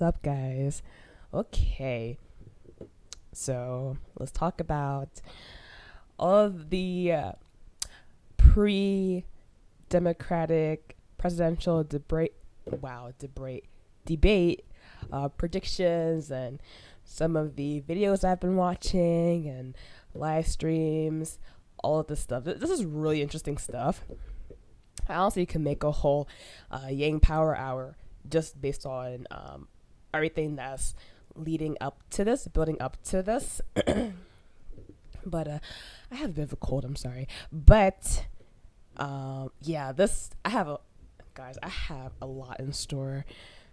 What's up, guys? Okay, so let's talk about all of the pre-democratic presidential debate predictions and some of the videos I've been watching and live streams, all of this stuff. This is really interesting stuff. I honestly can make a whole Yang Power Hour just based on everything that's leading up to this, building up to this. But I have a bit of a cold, I'm sorry. But yeah, I have a lot in store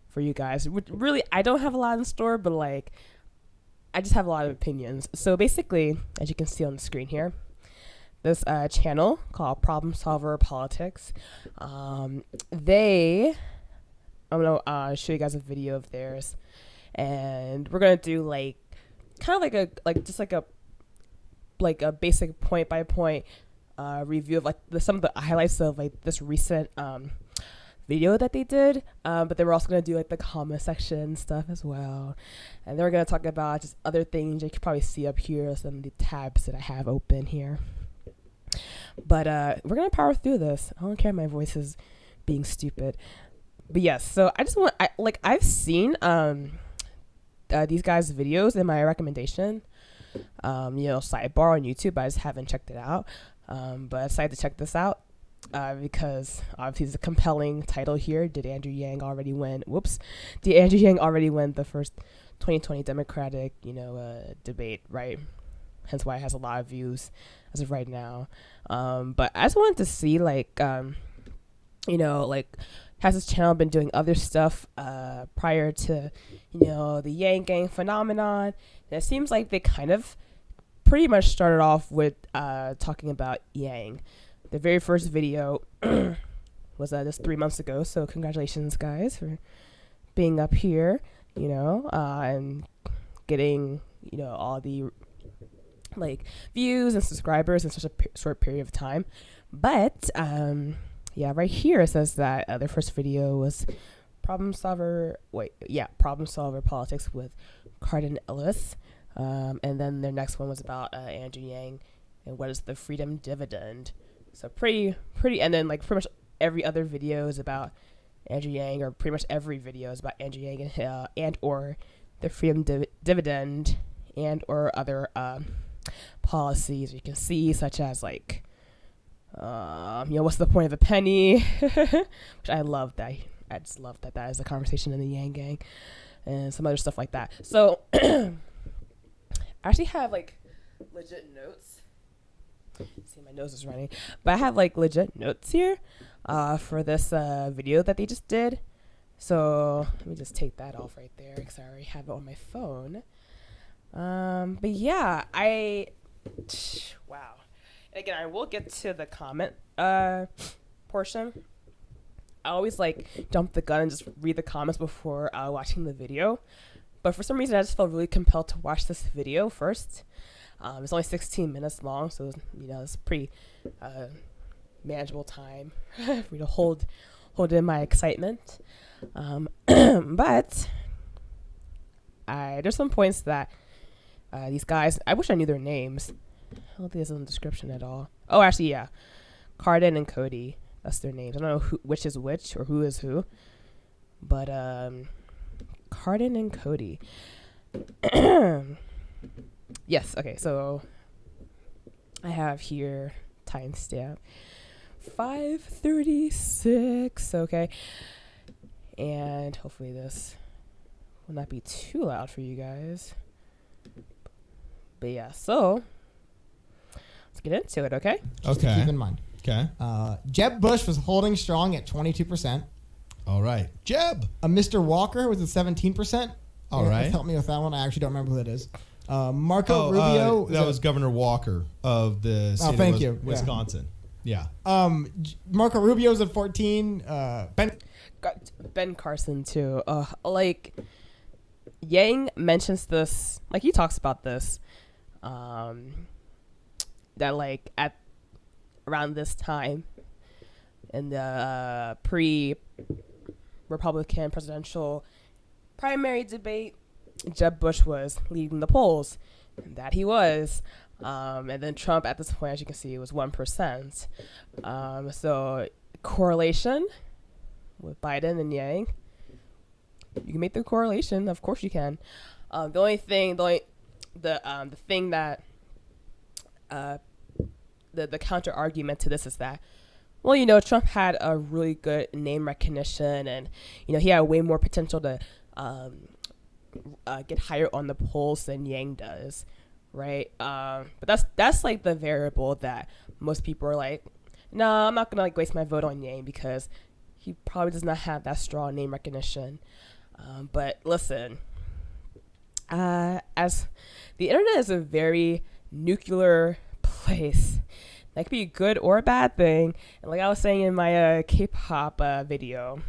for you guys. Really, I don't have a lot in store, but like, I just have a lot of opinions. So basically, as you can see on the screen here, this channel called Problem Solver Politics, I'm gonna show you guys a video of theirs, and we're gonna do like kind of like a basic point by point review of like some of the highlights of like this recent video that they did, but then we're also going to do like the comment section stuff as well, and then we're going to talk about just other things you can probably see up here, some of the tabs that I have open here. But we're going to power through this. I don't care if my voice is being stupid, but yes. So I've seen these guys' videos in my recommendation sidebar on YouTube. I just haven't checked it out, but I decided to check this out because obviously it's a compelling title here. Did Andrew Yang already win the first 2020 Democratic debate, right? Hence why it has a lot of views as of right now. But I just wanted to see has this channel been doing other stuff prior to the Yang Gang phenomenon? And it seems like they kind of pretty much started off with talking about Yang. The very first video was just 3 months ago, so congratulations, guys, for being up here, and getting all the like views and subscribers in such a short period of time. But yeah, right here it says that their first video was Problem Solver Politics with Cardin Ellis, and then their next one was about Andrew Yang and what is the freedom dividend. So pretty, and then like pretty much every other video is about Andrew Yang, or pretty much every video is about Andrew Yang and or the freedom dividend and or other policies you can see, such as like what's the point of a penny, which I love that. I just love that is a conversation in the Yang Gang, and some other stuff like that. So I actually have like legit notes. See, my nose is running, but I have like legit notes here for this video that they just did. So let me just take that off right there because I already have it on my phone. But yeah, wow. And again, I will get to the comment portion. I always like jump the gun and just read the comments before watching the video. But for some reason, I just felt really compelled to watch this video first. It's only 16 minutes long, so it's pretty manageable time for me to hold in my excitement. But there's some points that these guys, I wish I knew their names. I don't think it's in the description at all. Oh, actually, yeah, Cardin and Cody. That's their names. I don't know which is which or who is who, but Cardin and Cody. Yes. Okay. So I have here timestamp 5:36. Okay, and hopefully this will not be too loud for you guys. But yeah, so let's get into it. Okay. Just to keep in mind. Okay. Jeb Bush was holding strong at 22%. All right. Jeb. Mr. Walker was at 17%. All right. Help me with that one. I actually don't remember who that is. Marco Rubio. That was Governor Walker of the state of Wisconsin. Yeah. Marco Rubio's at 14. Ben Carson too. Like Yang mentions this, like he talks about this, that like at around this time in the pre-Republican presidential primary debate, Jeb Bush was leading the polls. And that he was. And then Trump, at this point, as you can see, was 1%. So correlation with Biden and Yang. You can make the correlation. Of course you can. The thing that the counter argument to this is that, well, Trump had a really good name recognition, and he had way more potential to get higher on the polls than Yang does, right? But that's like the variable that most people are like, no, I'm not gonna waste my vote on Yang because he probably does not have that strong name recognition. But listen, as the internet is a very nuclear place. That could be a good or a bad thing. And like I was saying in my K-pop video,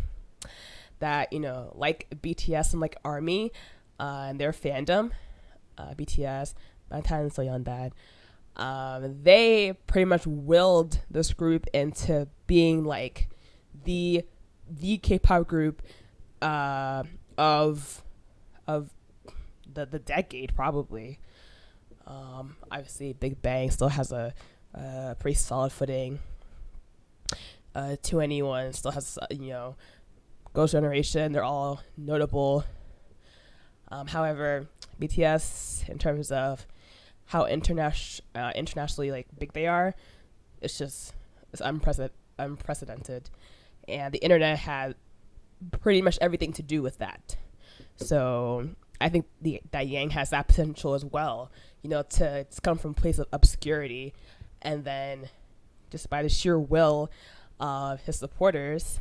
that, like BTS and like ARMY and their fandom, BTS, Bangtan Soyeondan, they pretty much willed this group into being like the K-pop group of the decade, probably. Obviously, Big Bang still has a pretty solid footing. 2NE1 still has, Ghost Generation. They're all notable. However, BTS, in terms of how internationally like big they are, it's unprecedented, and the internet had pretty much everything to do with that. So I think that Yang has that potential as well, to come from a place of obscurity, and then just by the sheer will of his supporters,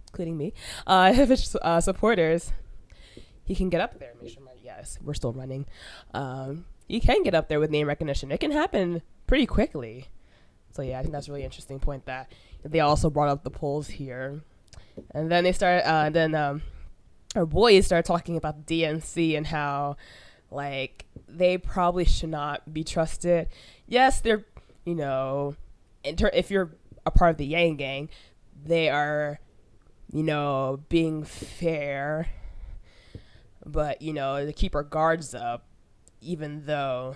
including me, his supporters, he can get up there. Make sure yes, we're still running. He can get up there with name recognition. It can happen pretty quickly. So yeah, I think that's a really interesting point that they also brought up the polls here. And then they started, our boys started talking about the DNC and how, like, they probably should not be trusted. Yes, they're, if you're a part of the Yang Gang, they are, being fair. But, to keep our guards up, even though,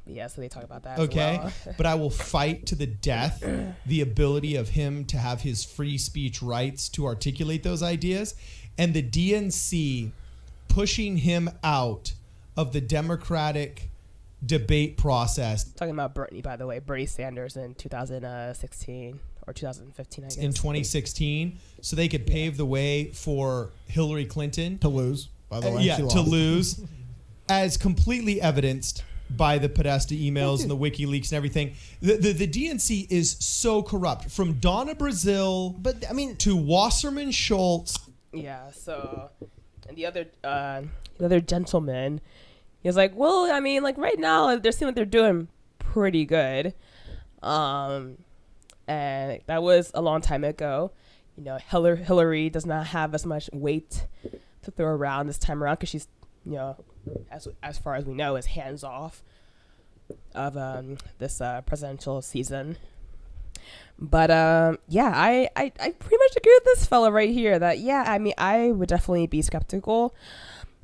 so they talk about that okay, as well. But I will fight to the death the ability of him to have his free speech rights to articulate those ideas, and the DNC pushing him out of the Democratic debate process. Talking about Bernie, by the way, Bernie Sanders in 2016 or 2015, I guess. In 2016, so they could pave the way for Hillary Clinton to lose, by the way. Yeah, to lose, as completely evidenced by the Podesta emails and the WikiLeaks and everything. The DNC is so corrupt, from Donna Brazil, but I mean, to Wasserman Schultz. Yeah. So, and the other gentleman, he was like, well, I mean, like right now they seem like they're doing pretty good, and that was a long time ago. Hillary does not have as much weight to throw around this time around because she's, as far as we know, is hands off of this presidential season. But I pretty much agree with this fella right here that I would definitely be skeptical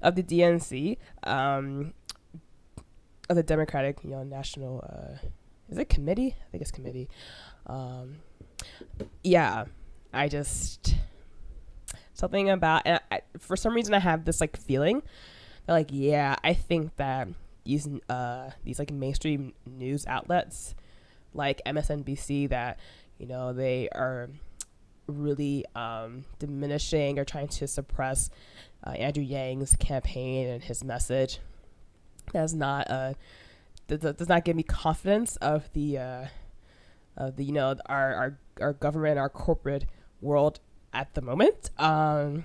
of the DNC, of the Democratic National is it committee? I think it's committee. I just something about, and for some reason I have this like feeling that I think that these like mainstream news outlets like MSNBC that they are really diminishing or trying to suppress Andrew Yang's campaign and his message. Does not give me confidence of the our government, our corporate world at the moment. So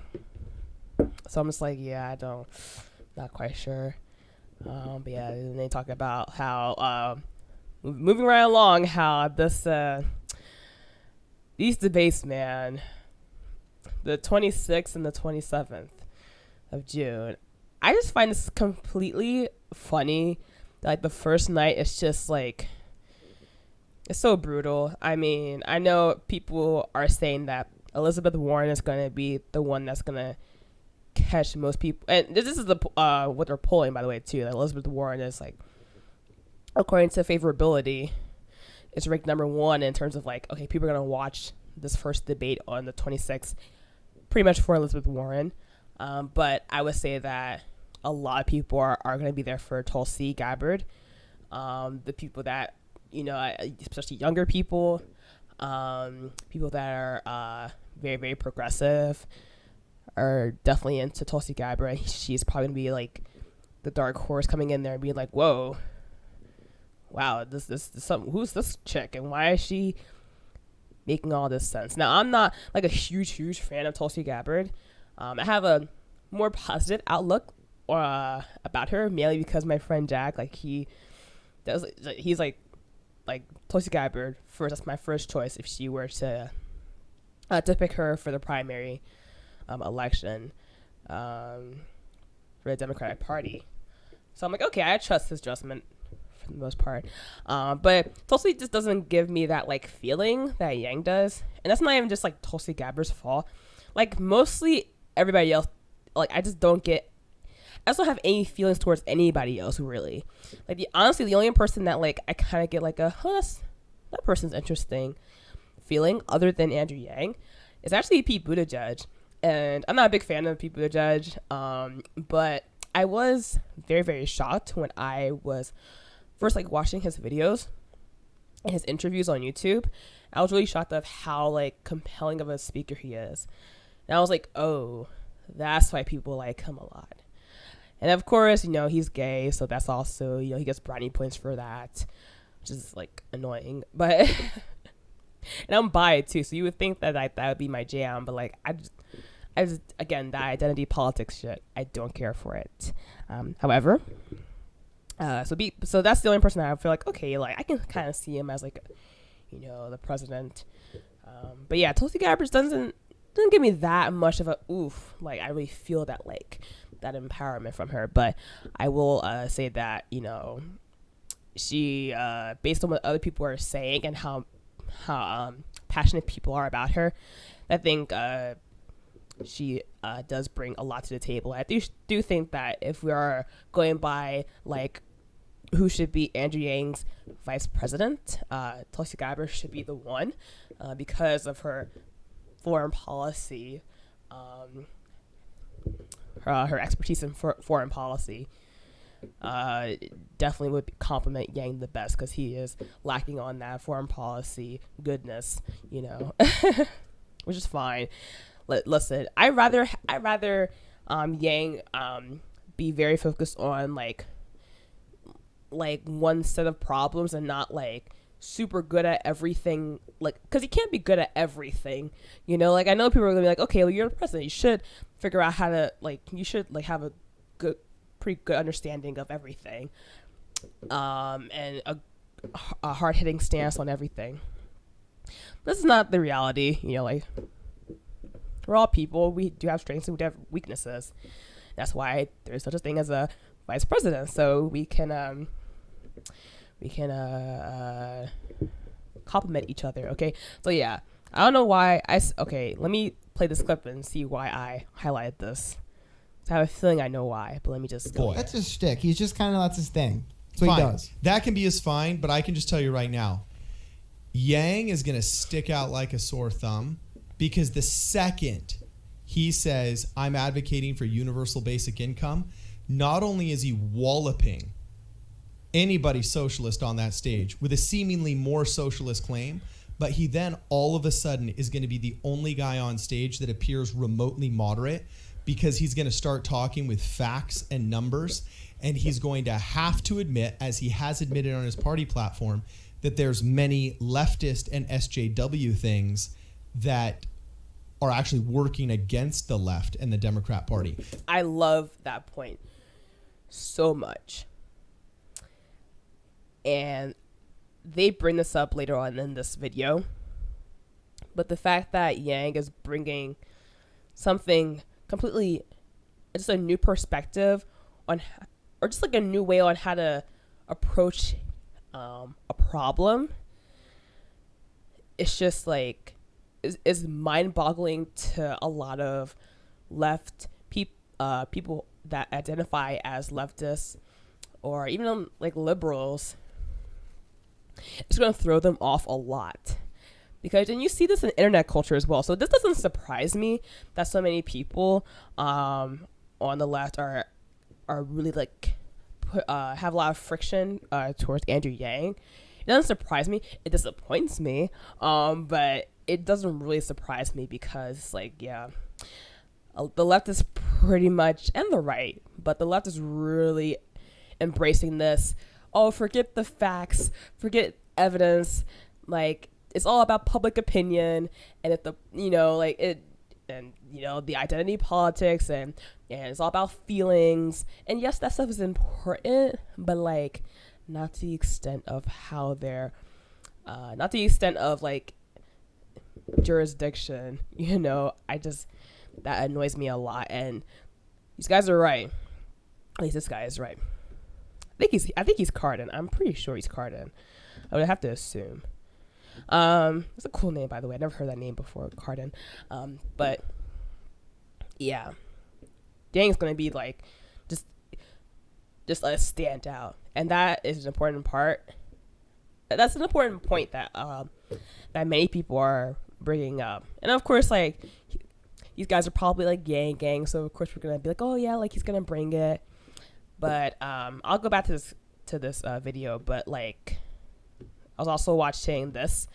I'm just like, not quite sure. But and they talk about how moving right along, how these debates, man, the 26th and the 27th of June, I just find this completely funny. Like the first night, it's just like, it's so brutal. I mean, I know people are saying that Elizabeth Warren is going to be the one that's going to catch most people. And this is the what they're polling, by the way, too. That Elizabeth Warren is like, according to favorability, it's ranked number 1 in terms of like, okay, people are gonna watch this first debate on the 26th, pretty much for Elizabeth Warren. But I would say that a lot of people are going to be there for Tulsi Gabbard. The people that, especially younger people, people that are very, very progressive are definitely into Tulsi Gabbard. She's probably going to be like the dark horse coming in there and being like, whoa, wow, this something, who's this chick and why is she making all this sense? Now, I'm not like a huge fan of Tulsi Gabbard. I have a more positive outlook about her, mainly because my friend Jack, like he's like Tulsi Gabbard first. That's my first choice if she were to pick her for the primary election for the Democratic Party. So I'm like, okay, I trust his judgment for the most part. But Tulsi just doesn't give me that like feeling that Yang does, and that's not even just like Tulsi Gabbard's fault. Like mostly everybody else, like I just don't have any feelings towards anybody else really. Like honestly, the only person that like I kind of get like that person's interesting feeling other than Andrew Yang is actually Pete Buttigieg. And I'm not a big fan of Pete Buttigieg, but I was very, very shocked when I was first like watching his videos and his interviews on YouTube. I was really shocked of how like compelling of a speaker he is. And I was like, oh, that's why people like him a lot. And of course, he's gay, so that's also, he gets brownie points for that, which is like annoying. But and I'm bi too, so you would think that that would be my jam, but like I just again, that identity politics shit, I don't care for it. However, so that's the only person that I feel like, okay, like I can kind of see him as like, the president. But yeah, Tulsi Gabbard doesn't give me that much of a oof. Like I really feel that like that empowerment from her. But I will say that she based on what other people are saying and how passionate people are about her, I think she does bring a lot to the table. I do think that if we are going by like who should be Andrew Yang's vice president, Tulsi Gabbard should be the one because of her foreign policy, her expertise in foreign policy. Definitely would compliment Yang the best because he is lacking on that foreign policy goodness, which is fine. Listen, I rather Yang be very focused on like one set of problems and not like super good at everything, like because he can't be good at everything, like I know people are gonna be like, okay, well you're the president, you should figure out how to you should have a pretty good understanding of everything, and a hard-hitting stance on everything. This is not the reality. Like we're all people, we do have strengths and we do have weaknesses. That's why there's such a thing as a vice president, so we can compliment each other. Okay, so yeah, I don't know why let me play this clip and see why I highlighted this. I have a feeling I know why, but let me just go. That's his shtick. He's just kind of, that's his thing. That's what he does. That can be his fine, but I can just tell you right now, Yang is going to stick out like a sore thumb because the second he says, I'm advocating for universal basic income, not only is he walloping anybody socialist on that stage with a seemingly more socialist claim, but he then all of a sudden is going to be the only guy on stage that appears remotely moderate because he's going to start talking with facts and numbers, and he's going to have to admit, as he has admitted on his party platform, that there's many leftist and SJW things that are actually working against the left and the Democrat Party. I love that point so much. And they bring this up later on in this video. But the fact that Yang is bringing something completely, just a new perspective on, or just like a new way on how to approach a problem, it's just like, is mind-boggling to a lot of left people, people that identify as leftists or even like liberals, it's going to throw them off a lot. Because, and you see this in internet culture as well. So this doesn't surprise me that so many people on the left are really like have a lot of friction towards Andrew Yang. It doesn't surprise me. It disappoints me. But it doesn't really surprise me because, like, yeah, the left is pretty much, and the right, but the left is really embracing this. Oh, forget the facts, forget evidence. Like, it's all about public opinion, and if the, you know, like it, and you know, the identity politics, and it's all about feelings. And yes, that stuff is important, but like, not to the extent of how they're, not to the extent of like jurisdiction. You know, that annoys me a lot. And these guys are right. At least this guy is right. I think he's Cardin. I'm pretty sure he's Cardin. I would have to assume. It's a cool name, by the way. I never heard that name before, Cardin. But yeah, Yang's gonna be like just a standout, and that is an important part. That's an important point that that many people are bringing up, and of course, like these guys are probably like Yang gang, so of course we're gonna be like, oh yeah, like he's gonna bring it. But I'll go back to this video, but like I was also watching this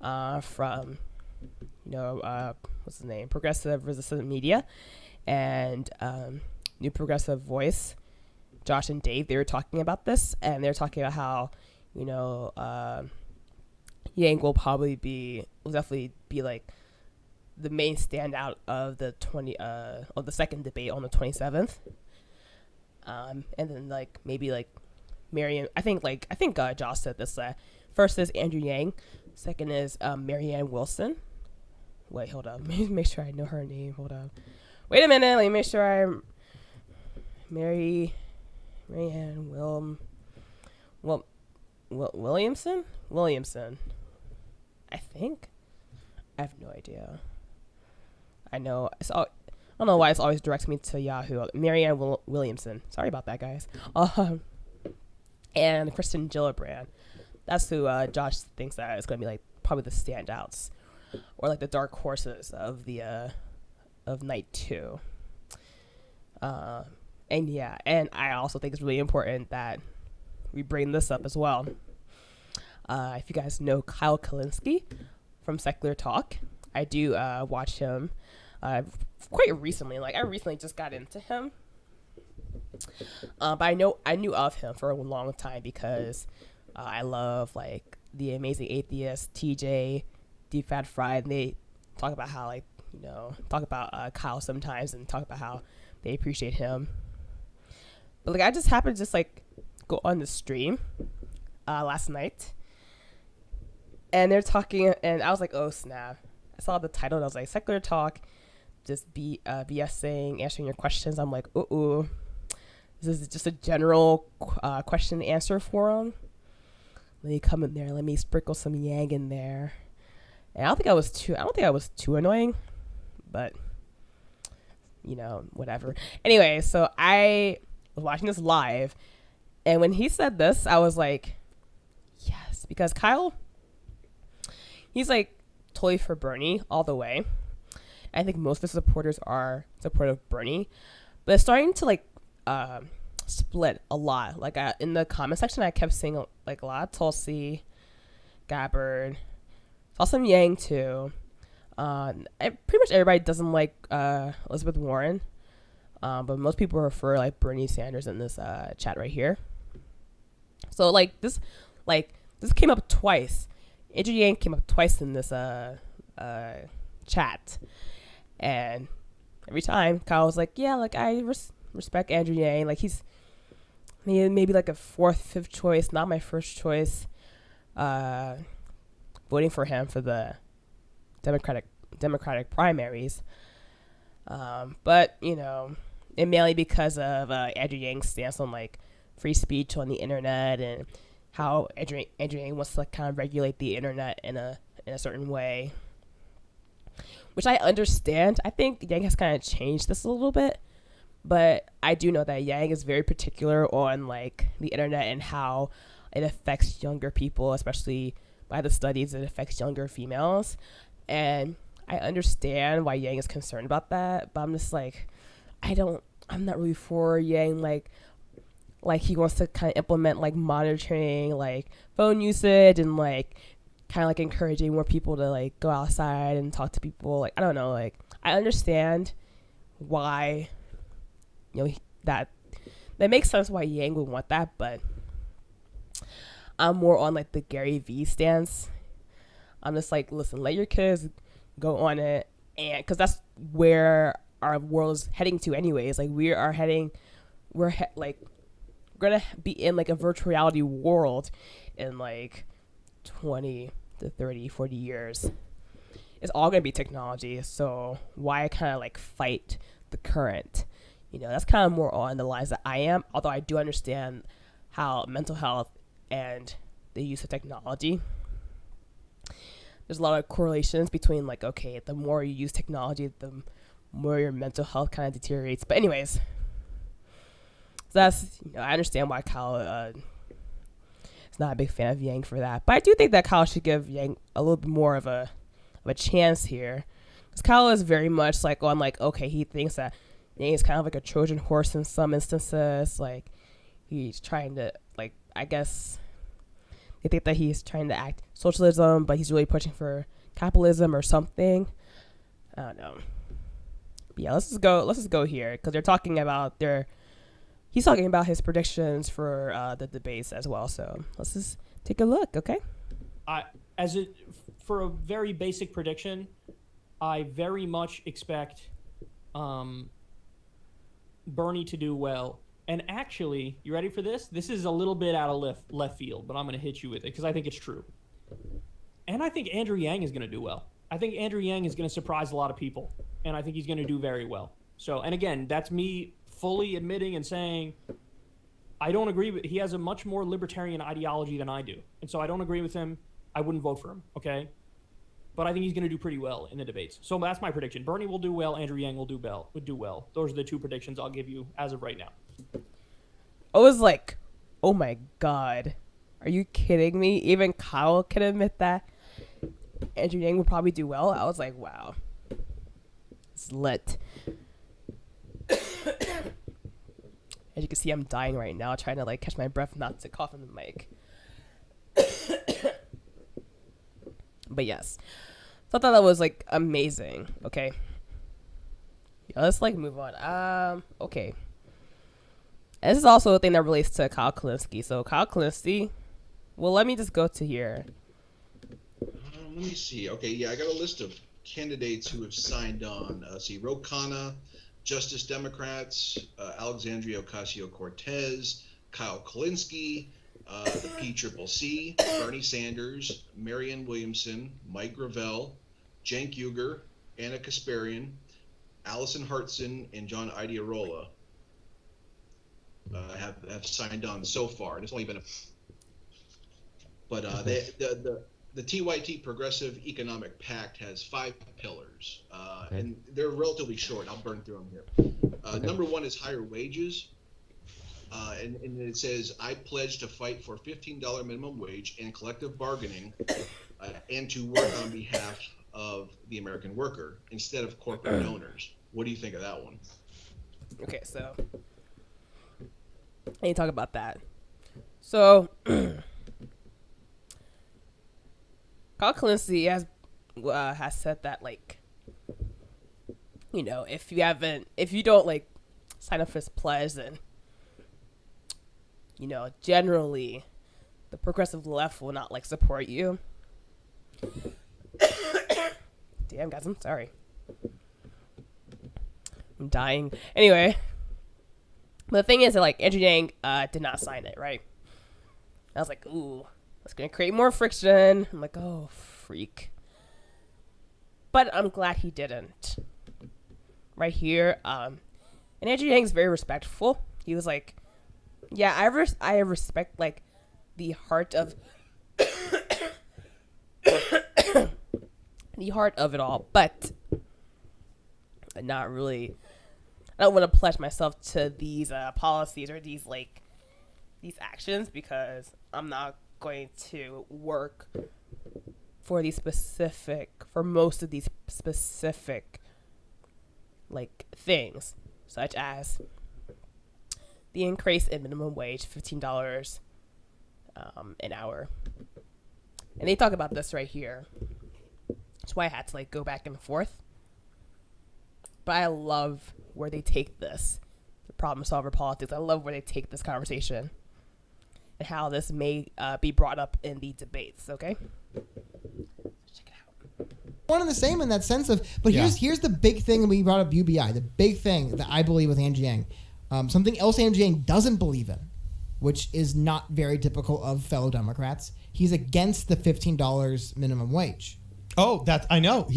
from, you know, what's his name? Progressive Resistant Media and New Progressive Voice. Josh and Dave, they were talking about this, and they're talking about how, you know, Yang will definitely be like the main standout of the second debate on the 27th. And then like maybe like Marianne, I think Josh said this. First is Andrew Yang. Second is Marianne Wilson. Wait, hold up. Let me make sure I know her name. Hold up. Wait a minute. Let me make sure I'm Marianne Williamson. I think. I have no idea. I know. I don't know why it always directs me to Yahoo. Marianne Williamson. Sorry about that, guys. And Kristen Gillibrand. That's who Josh thinks that is going to be like probably the standouts, or like the dark horses of the of night 2. And yeah, and I also think it's really important that we bring this up as well. If you guys know Kyle Kalinske from Secular Talk, I do watch him quite recently. Like I recently just got into him. But I knew of him for a long time because I love like The Amazing Atheist, TJ, Deep Fat Fried, and they talk about how talk about Kyle sometimes and talk about how they appreciate him. But like I just happened to just like go on the stream last night, and they're talking, and I was like, oh snap! I saw the title and I was like, Secular Talk, just BSing, answering your questions. I'm like, ooh. This is just a general question and answer forum. Let me come in there. Let me sprinkle some Yang in there. And I don't think I was too annoying, but you know, whatever. Anyway, so I was watching this live, and when he said this, I was like, yes, because Kyle, he's like totally for Bernie all the way. I think most of the supporters are supportive of Bernie, but it's starting to like split a lot. Like in the comment section, I kept seeing like a lot of Tulsi, Gabbard, saw some Yang too. Pretty much everybody doesn't like Elizabeth Warren, but most people prefer like Bernie Sanders in this chat right here. So like this came up twice. Andrew Yang came up twice in this chat, and every time Kyle was like, yeah, like I respect Andrew Yang, like he's maybe like a 4th, 5th choice, not my first choice. Voting for him for the Democratic primaries, but you know, and mainly because of Andrew Yang's stance on like free speech on the internet and how Andrew Yang wants to like kind of regulate the internet in a certain way, which I understand. I think Yang has kind of changed this a little bit, But I do know that Yang is very particular on like the internet and how it affects younger people, especially by the studies it affects younger females. And I understand why Yang is concerned about that, but I'm just like, I'm not really for Yang, like he wants to kind of implement like monitoring like phone usage and like kind of like encouraging more people to like go outside and talk to people. Like, I don't know, like I understand why, that makes sense why Yang would want that, but I'm more on like the Gary Vee stance. I'm just like, listen, let your kids go on it, and because that's where our world is heading to anyways. Like like we're gonna be in like a virtual reality world in like 20 to 30, 40 years. It's all gonna be technology, so why kind of like fight the current? That's kind of more on the lines that I am, although I do understand how mental health and the use of technology, there's a lot of correlations between like, okay, the more you use technology, the more your mental health kind of deteriorates. But anyways, so that's, I understand why Kyle is not a big fan of Yang for that. But I do think that Kyle should give Yang a little bit more of a chance here. Because Kyle is very much like on like, okay, he thinks that Yang is kind of like a Trojan horse in some instances. Like he's trying to, like, I guess they think that he's trying to act socialism, but he's really pushing for capitalism or something. I don't know. But yeah, let's just go here because they're talking about he's talking about his predictions for the debates as well. So let's just take a look, okay? For a very basic prediction, I very much expect Bernie to do well. And actually, you ready for this? This is a little bit out of left field, but I'm going to hit you with it because I think it's true. And I think Andrew Yang is going to do well. I think Andrew Yang is going to surprise a lot of people, and I think he's going to do very well. So, and again, that's me fully admitting and saying I don't agree with. He has a much more libertarian ideology than I do, and so I don't agree with him. I wouldn't vote for him. Okay. But I think he's going to do pretty well in the debates. So that's my prediction. Bernie will do well. Andrew Yang will do well. Those are the two predictions I'll give you as of right now. I was like, oh my God. Are you kidding me? Even Kyle can admit that Andrew Yang will probably do well. I was like, wow. It's lit. As you can see, I'm dying right now, trying to like catch my breath not to cough in the mic. But yes, so I thought that was like amazing. Okay, yeah, let's like move on. Okay, and this is also a thing that relates to Kyle Kalinske. So Kyle Kalinske, well, let me just go to here. Let me see. Okay, yeah, I got a list of candidates who have signed on. See, Ro Khanna, Justice Democrats, Alexandria Ocasio-Cortez, Kyle Kalinske, the PCCC, Bernie Sanders, Marianne Williamson, Mike Gravel, Cenk Uygur, Anna Kasparian, Allison Hartson, and John Idearola have signed on so far. It's only been the TYT Progressive Economic Pact has 5 pillars, and they're relatively short. I'll burn through them here. Number 1 is higher wages. And it says, I pledge to fight for $15 minimum wage and collective bargaining and to work on behalf of the American worker instead of corporate donors. What do you think of that one? Okay, so I need to talk about that. So Kyle Kalinske has said that, like, if you don't like sign up for this pledge, then generally the progressive left will not like support you. Damn, guys, I'm sorry. I'm dying. Anyway, but the thing is that like Andrew Yang did not sign it, right? I was like, ooh, that's gonna create more friction. I'm like, oh, freak. But I'm glad he didn't. Right here, and Andrew Yang's very respectful. He was like, yeah, I respect like the heart of the heart of it all, but not really. I don't want to pledge myself to these policies or these actions because I'm not going to work for most of these specific things, such as the increase in minimum wage, $15 an hour. And they talk about this right here. That's why I had to go back and forth. But I love where they take this, the problem solver politics. I love where they take this conversation and how this may be brought up in the debates. Okay, check it out. One and the same in that sense of, but here's the big thing, and we brought up UBI. The big thing that I believe with Andrew Yang, something else Andrew Yang doesn't believe in, which is not very typical of fellow Democrats. He's against the $15 minimum wage. Oh, that I know.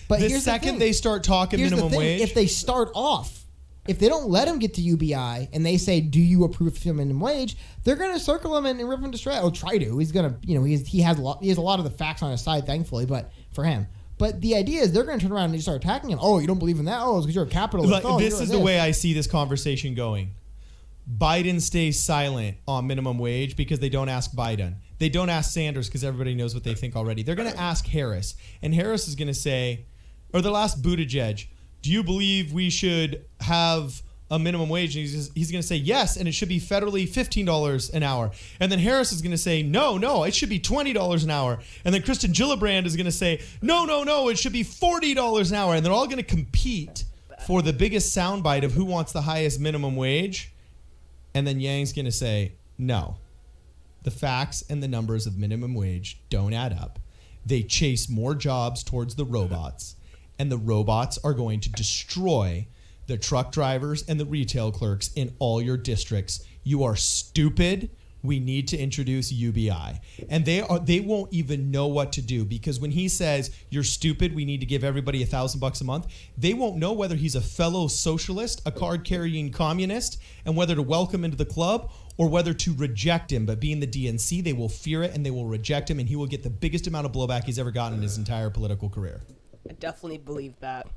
But the second they start talking minimum wage, if they start off, if they don't let him get to UBI and they say, "Do you approve of minimum wage?" They're going to circle him and rip him to shreds. Or try to. He's going to, he has a lot of the facts on his side, thankfully, but for him. But the idea is they're going to turn around and just start attacking him. Oh, you don't believe in that? Oh, it's because you're a capitalist. This is the way I see this conversation going. Biden stays silent on minimum wage because they don't ask Biden. They don't ask Sanders because everybody knows what they think already. They're going to ask Harris. And Harris is going to say, or they'll ask Buttigieg, do you believe we should have a minimum wage? And he's going to say yes, and it should be federally $15 an hour. And then Harris is going to say, no, it should be $20 an hour. And then Kristen Gillibrand is going to say, no, it should be $40 an hour. And they're all going to compete for the biggest soundbite of who wants the highest minimum wage. And then Yang's going to say, no, the facts and the numbers of minimum wage don't add up. They chase more jobs towards the robots, and the robots are going to destroy the truck drivers and the retail clerks in all your districts. You are stupid. We need to introduce UBI. And they won't even know what to do, because when he says you're stupid, we need to give everybody $1,000 a month, they won't know whether he's a fellow socialist, a card-carrying communist, and whether to welcome into the club or whether to reject him. But being the DNC, they will fear it and they will reject him, and he will get the biggest amount of blowback he's ever gotten in his entire political career. I definitely believe that.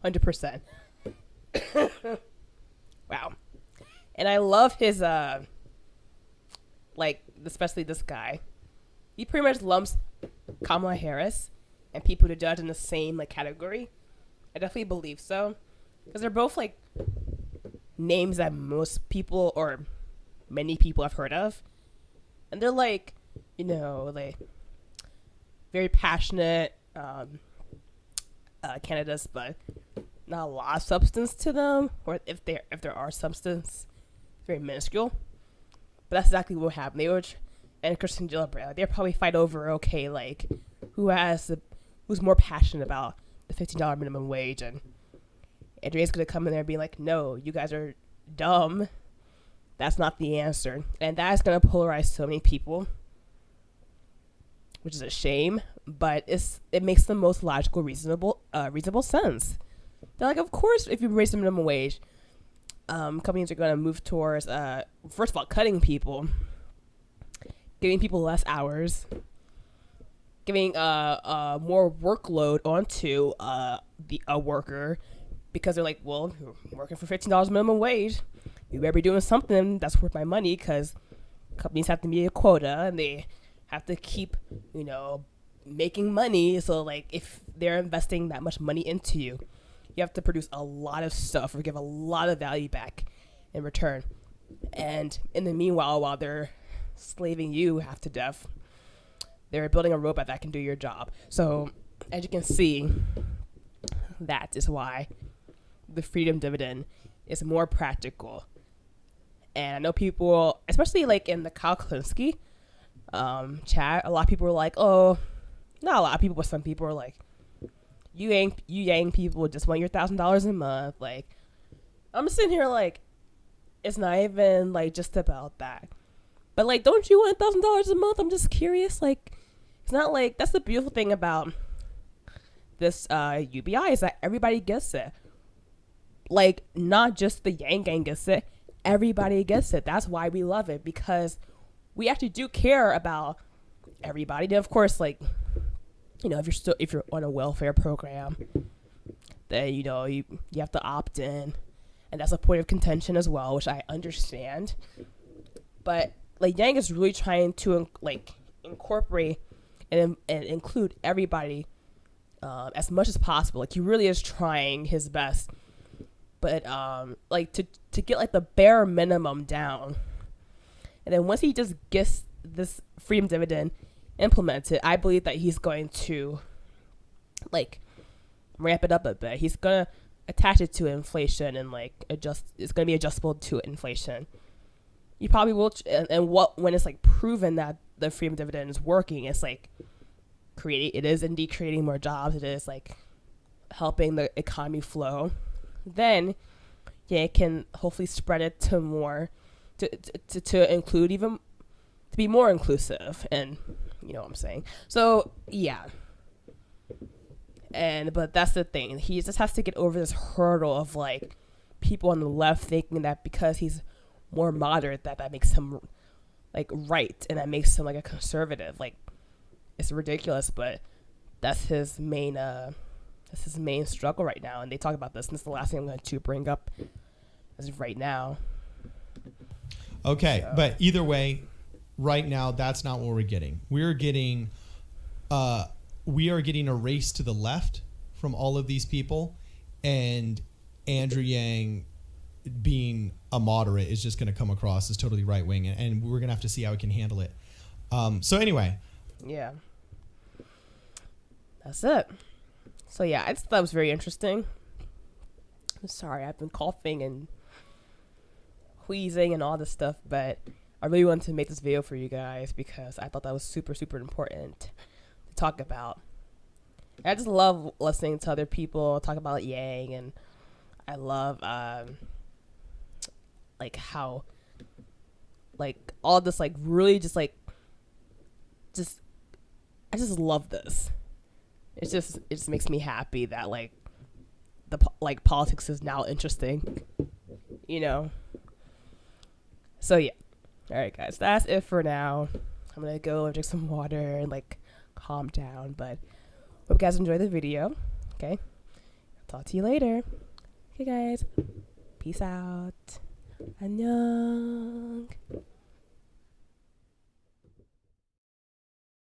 100%. Wow. And I love his especially this guy. He pretty much lumps Kamala Harris and people to judge in the same category. I definitely believe so, because they're both names that most people or many people have heard of, and they're very passionate candidates, but not a lot of substance to them, or if there are substance, very minuscule. But that's exactly what happened. And Kristen Gillibrand, they'll probably fight over who's more passionate about the $15 minimum wage, and Andrea's gonna come in there and be like, "No, you guys are dumb. That's not the answer," and that's gonna polarize so many people, which is a shame. But it makes the most logical, reasonable sense. They're like, of course, if you raise the minimum wage, companies are going to move towards, first of all, cutting people, giving people less hours, giving more workload onto a worker, because they're like, well, you're working for $15 minimum wage, you better be doing something that's worth my money, because companies have to meet a quota and they have to keep, making money. So if they're investing that much money into you, you have to produce a lot of stuff or give a lot of value back in return. And in the meanwhile, while they're slaving you half to death, they're building a robot that can do your job. So as you can see, that is why the freedom dividend is more practical. And I know people, especially in the Kyle Klinsky chat, a lot of people were like, oh, not a lot of people, but some people were like, you Yang people just want your $1,000 a month. I'm sitting here it's not even just about that. But don't you want $1,000 a month? I'm just curious. It's not that's the beautiful thing about this UBI is that everybody gets it. Not just the Yang gang gets it. Everybody gets it. That's why we love it, because we actually do care about everybody. And of course, if you're on a welfare program, then you have to opt in, and that's a point of contention as well, which I understand. But like Yang is really trying to incorporate and include everybody as much as possible. Like he really is trying his best, but like to get like the bare minimum down, and then once he just gets this freedom dividend implemented, I believe that he's going to like ramp it up a bit. He's gonna attach it to inflation and like adjust. It's gonna be adjustable to inflation. You probably will, and when it's like proven that the freedom dividend is working, it's like it is indeed creating more jobs. It is like helping the economy flow. Then, yeah, it can hopefully spread it to more, to include even, to be more inclusive, and you know what I'm saying. So yeah, but that's the thing. He just has to get over this hurdle of like people on the left thinking that because he's more moderate that makes him like right, and that makes him like a conservative. Like it's ridiculous, but that's his main struggle right now, and they talk about this, and this is the last thing I'm going to bring up as of right now. Okay, So. but either way, right now that's not what we're getting. We are getting a race to the left from all of these people, and Andrew Yang being a moderate is just going to come across as totally right wing, and we're going to have to see how we can handle it. So anyway, yeah, that's it. So yeah, I just thought it was very interesting. I'm sorry, I've been coughing and wheezing and all this stuff, but I really wanted to make this video for you guys because I thought that was super, super important to talk about. And I just love listening to other people talk about Yang, and I love like how like all this like really just I just love this. It just makes me happy that like politics is now interesting, you know. So yeah, all right guys, that's it for now. I'm gonna go and drink some water and like calm down, but hope you guys enjoyed the video. Okay, talk to you later. Okay guys, peace out. 안녕.